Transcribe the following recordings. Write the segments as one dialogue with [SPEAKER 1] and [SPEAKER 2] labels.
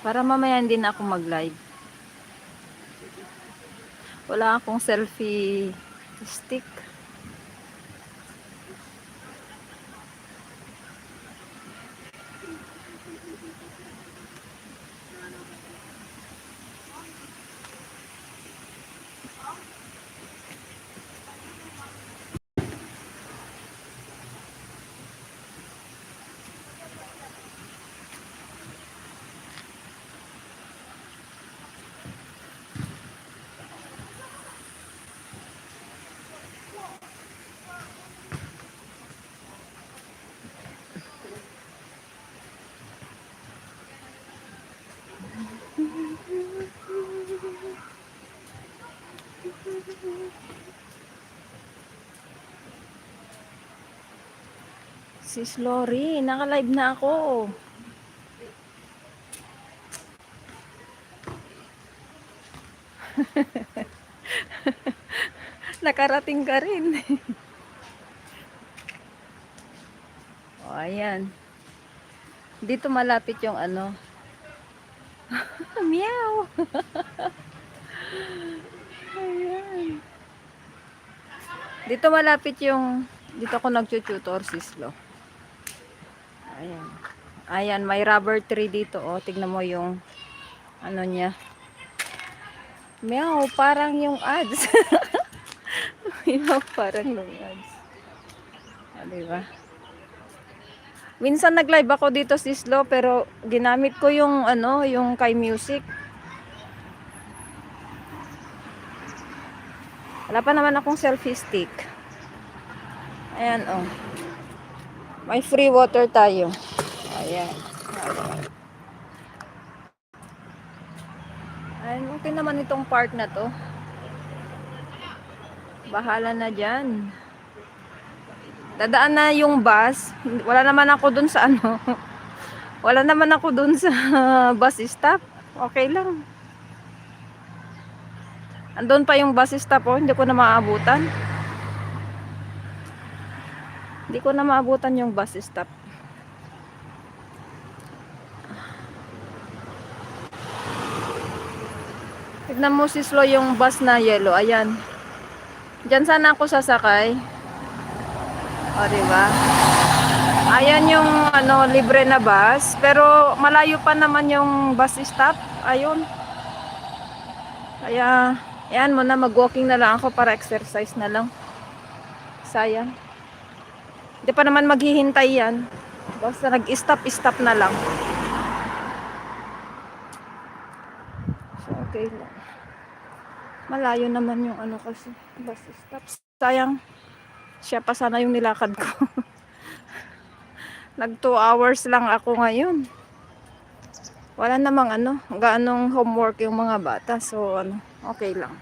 [SPEAKER 1] Para mamaya hindi na ako mag-live. Wala akong selfie stick. Sis Lori, naka-live na ako. Nakarating ka rin. O, ayan. Dito malapit yung ano. Meow. Ayan. Dito malapit yung, dito ako nag-tutor, Sislo. Ayan. Ayan, may rubber tree dito. O, tignan mo yung, ano niya. Meow, parang yung ads. Meow, parang yung ads. O, diba? Minsan nag-live ako dito, Sislo, pero ginamit ko yung, ano, yung kay music. Wala pa naman akong selfie stick. Ayan, oh. May free water tayo. Ayan. Ayan, okay naman itong park na to. Bahala na dyan. Dadaan na yung bus. Wala naman ako dun sa ano. Wala naman ako dun sa bus stop. Okay lang. Andun pa yung bus stop, oh. Hindi ko na maabutan. Hindi ko na maabutan yung bus stop. Tignan mo, Sislo, yung bus na yellow. Ayan. Diyan sana ako sasakay. O, diba? Ayan yung ano, libre na bus. Pero malayo pa naman yung bus stop. Ayun. Kaya, ayan mo na, mag-walking na lang ako para exercise na lang. Sayang. Hindi pa naman maghihintay yan. Basta nag-stop na lang. So, okay lang. Malayo naman yung ano kasi, bus stop. Sayang. Siya pa sana yung nilakad ko. Nag 2 hours lang ako ngayon. Wala namang ano, gaanong homework yung mga bata. So, ano, okay lang.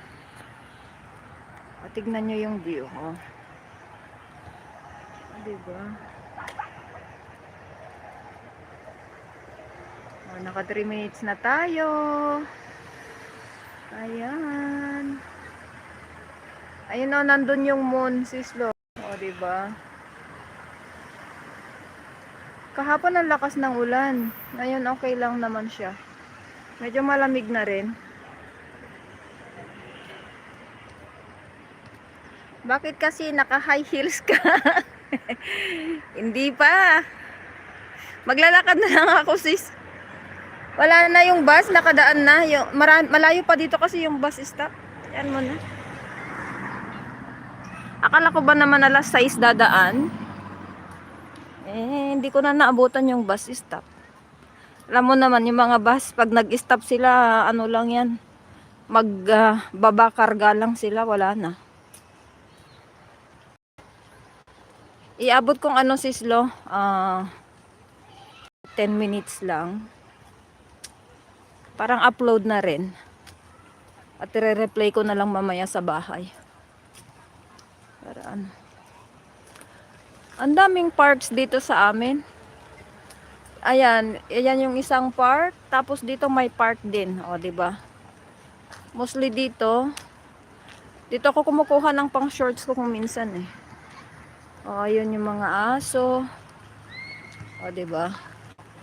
[SPEAKER 1] O, tignan nyo yung view. O. Diba? O, naka 3 minutes na tayo. Ayan. Ayun o, nandun yung moon, Sislo. O, diba? Kahapon ang lakas ng ulan. Ngayon okay lang naman siya. Medyo malamig na rin. Bakit kasi naka high heels ka? Hindi pa. Maglalakad na lang ako, sis. Wala na yung bus, nakadaan na. Malayo pa dito kasi yung bus stop. Yan mo na. Akala ko ba naman alas 6 dadaan? Hindi ko na naabutan yung bus stop. Alam mo naman, yung mga bus, pag nag-stop sila, ano lang yan, babakarga lang sila, wala na. Iabot kong ano, Sislo, 10 minutes lang. Parang upload na rin. At i-replay ko na lang mamaya sa bahay. Para ano. Ang daming parks dito sa amin. Ayan, ayan yung isang park, tapos dito may park din, o, di ba? Mostly dito ako kumukuha ng pang shorts ko kung minsan eh. O, ayun yung mga aso. O, di ba?